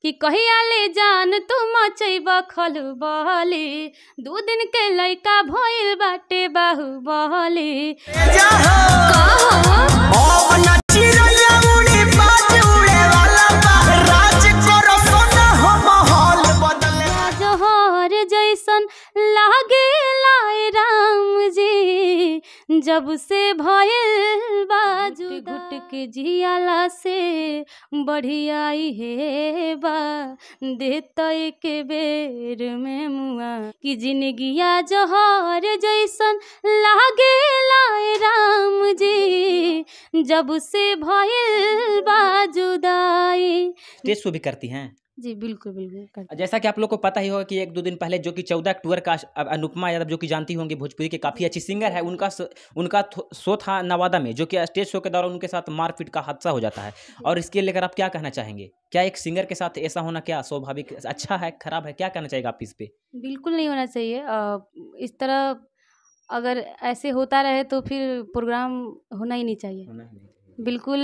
कि कहिया ले जान तू मचैब खलबली, 2 दिन के लइका भइल बाटे बाहुबली। जहर जैसन लागे लाए राम जी, जब से भइल बाजू घुट के जियाला से बढ़ियाई हे बा, देता के बेर में मुआ कि जिंदगिया जहर जैसन लागे लाए राम जी, जब से भइल बाजुदाई। स्टेज शो भी करती हैं? जी बिल्कुल बिल्कुल। जैसा कि आप लोग को पता ही होगा कि 1-2 दिन पहले जो कि 14 अक्टूबर का अनुपमा यादव, जो कि जानती होंगी भोजपुरी की काफ़ी अच्छी सिंगर है, उनका शो था नवादा में, जो कि स्टेज शो के दौरान उनके साथ मारपीट का हादसा हो जाता है। और इसके लेकर आप क्या कहना चाहेंगे? क्या एक सिंगर के साथ ऐसा होना क्या स्वाभाविक, अच्छा है, खराब है? क्या कहना चाहेगा आप इस पे? बिल्कुल नहीं होना चाहिए। इस तरह अगर ऐसे होता रहे तो फिर प्रोग्राम होना ही नहीं चाहिए। बिल्कुल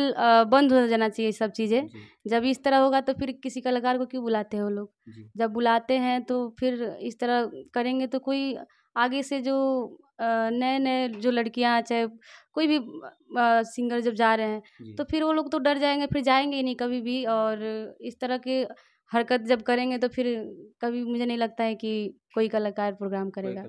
बंद हो जाना चाहिए सब चीज़ें। जब इस तरह होगा तो फिर किसी कलाकार को क्यों बुलाते हैं वो लोग? जब बुलाते हैं तो फिर इस तरह करेंगे तो कोई आगे से जो नए-नए जो लड़कियाँ चाहे कोई भी सिंगर जब जा रहे हैं तो फिर वो लोग तो डर जाएँगे, फिर जाएँगे ही नहीं कभी भी। और इस तरह के हरकत जब करेंगे तो फिर कभी मुझे नहीं लगता है कि कोई कलाकार प्रोग्राम करेगा।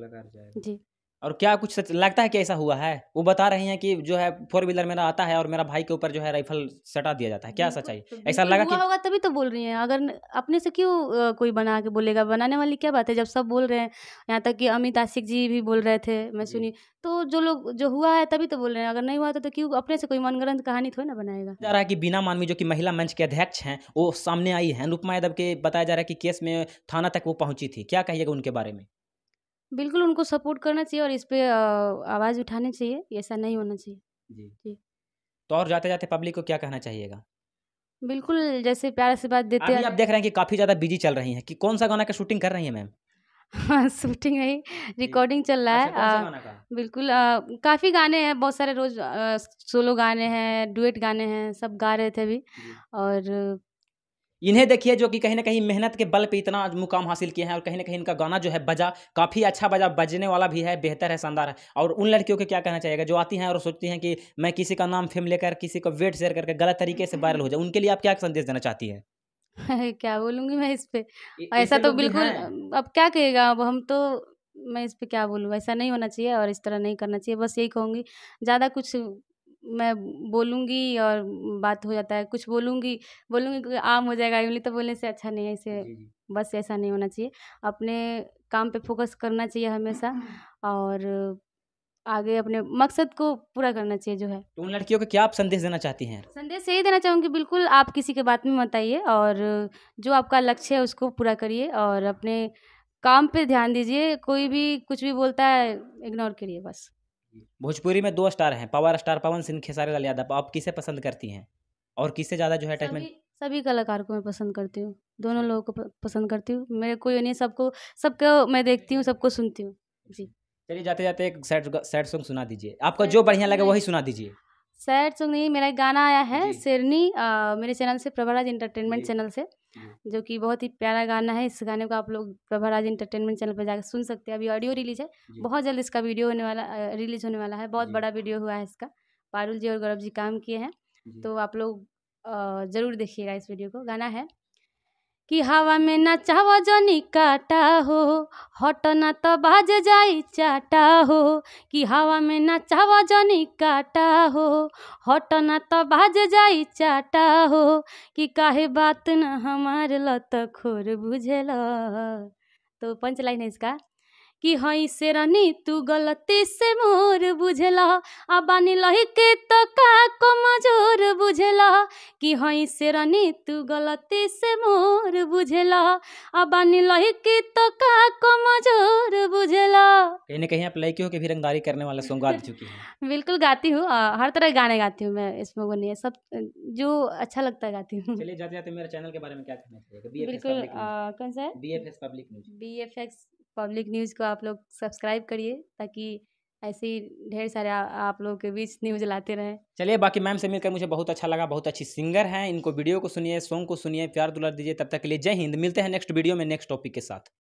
जी। और क्या कुछ सच लगता है कि ऐसा हुआ है? वो बता रही हैं कि जो है 4 व्हीलर मेरा आता है और मेरा भाई के ऊपर जो है राइफल सटा दिया जाता है। क्या सच्चाई? ऐसा लगा कि हुआ होगा तभी तो बोल रही हैं। अगर अपने से क्यों कोई बना के बोलेगा? बनाने वाली क्या बात है? जब सब बोल रहे हैं, यहाँ तक कि अमित आशिक जी भी बोल रहे थे, मैं सुनी। तो जो लोग जो हुआ है तभी तो बोल रहे हैं। अगर नहीं हुआ तो क्यों अपने से कोई मनगढ़ंत कहानी थोड़ी ना बनाएगा। जा रहा है कि बीना मानवी जो कि महिला मंच के अध्यक्ष हैं, वो सामने आई हैं। अनुपमा यादव के बताया जा रहा है कि केस में थाना तक वो पहुंची थी। क्या कहिएगा उनके बारे में? बिल्कुल उनको सपोर्ट करना चाहिए और इस पे आवाज़ उठानी चाहिए। ऐसा नहीं होना चाहिए। जी। तो और जाते-जाते पब्लिक को क्या कहना चाहिएगा? बिल्कुल जैसे प्यार से बात देते अभी आप देख रहे हैं कि काफ़ी ज़्यादा बिजी चल रही हैं कि कौन-सा गाना का शूटिंग कर रही हैं मैम? हाँ, शूटिंग नहीं, रिकॉर्डिंग चल रहा है। अच्छा, कौन-सा गाना का? बिल्कुल काफ़ी गाने हैं, बहुत सारे रोज़ सोलो गाने हैं, डुएट गाने हैं, सब गा रहे थे अभी। और इन्हें देखिए जो कि कहीं न कहीं मेहनत के बल पे इतना मुकाम हासिल किए हैं और कहीं न कहीं इनका गाना जो है बजा, काफ़ी अच्छा बजा, बजने वाला भी है, बेहतर है, शानदार है। और उन लड़कियों को क्या कहना चाहिएगा जो आती हैं और सोचती हैं कि मैं किसी का नाम फेम लेकर, किसी को वेट शेयर करके गलत तरीके से वायरल हो जाऊँ, उनके लिए आप क्या संदेश देना चाहती हैं? क्या बोलूँगी मैं इस पे? ऐसा ऐसे तो लोग भी बिल्कुल हैं। अब क्या कहेगा अब हम तो। मैं इस पे क्या बोलूँ? ऐसा नहीं होना चाहिए और इस तरह नहीं करना चाहिए। बस यही कहूँगी, ज़्यादा कुछ मैं बोलूँगी और बात हो जाता है। कुछ बोलूँगी बोलूँगी कि आम हो जाएगा, यूँ तो बोलने से अच्छा नहीं है इसे। बस ऐसा नहीं होना चाहिए। अपने काम पे फ़ोकस करना चाहिए हमेशा और आगे अपने मकसद को पूरा करना चाहिए जो है। तो उन लड़कियों को क्या आप संदेश देना चाहती हैं? संदेश यही देना चाहूँगी, बिल्कुल आप किसी के बात में मत आइए और जो आपका लक्ष्य है उसको पूरा करिए और अपने काम पे ध्यान दीजिए। कोई भी कुछ भी बोलता है इग्नोर करिए बस। भोजपुरी में 2 स्टार हैं, पावर स्टार पवन सिंह, खेसारी लाल यादव। आप किसे पसंद करती हैं? और किससे ज़्यादा जो है अटैचमेंट? सभी कलाकार को मैं पसंद करती हूँ। दोनों लोगों को पसंद करती हूँ। मेरे कोई नहीं, सबको मैं देखती हूँ, सबको सुनती हूँ। जी। चलिए जाते-जाते एक सैड सॉन्ग सुना दीजिए। आपको जो बढ़िया लगे वही सुना दीजिए। सैड सॉन्ग नहीं, मेरा एक गाना आया है शेरनी, मेरे चैनल से, प्रभाराज एंटरटेनमेंट चैनल से, जो कि बहुत ही प्यारा गाना है। इस गाने को आप लोग प्रभाराज एंटरटेनमेंट चैनल पे जाकर सुन सकते हैं। अभी ऑडियो रिलीज है, बहुत जल्द इसका वीडियो रिलीज होने वाला है। बहुत बड़ा वीडियो हुआ है इसका, पारुल जी और गौरव जी काम किए हैं। तो आप लोग ज़रूर देखिएगा इस वीडियो को। गाना है कि हवा में नचाव जनी काटा हो, हट ना तो बाज जाई चाटा हो। कि हवा में नचाव जनी काटा हो, हट ना तो बाज जाई चाटा हो। कि काहे बात न हमार लत खोर बुझेला। तो पंच लाइन है इसका कि हई शेरनी तू गलती से मोर बुझला, आ बानी लही के तो का कमजोर बुझला। कि हई शेरनी तू गलती से मोर बुझला, आ बानी लही के तो का कमजोर बुझला। कहीं न कहीं आप लड़कियों की भी रंगदारी करने वाला सॉन्ग गा चुकी हैं। बिल्कुल गाती हूँ, हर तरह के गाने गाती हूँ मैं, इसमें वो नहीं है, सब जो अच्छा लगता है गाती हूँ। चलिए जाते-जाते मेरे चैनल के बारे में क्या कहना चाहिएगा? बीएफएक्स बिल्कुल पब्लिक न्यूज़। कौन सा है? BFX public news. BFX public news को आप लोग सब्सक्राइब करिए ताकि ऐसे ही ढेर सारे आप लोगों के बीच न्यूज़ लाते रहें। चलिए, बाकी मैम से मिलकर मुझे बहुत अच्छा लगा, बहुत अच्छी सिंगर हैं, इनको वीडियो को सुनिए, सॉन्ग को सुनिए, प्यार दुलार दीजिए। तब तक के लिए जय हिंद। मिलते हैं नेक्स्ट वीडियो में नेक्स्ट टॉपिक के साथ।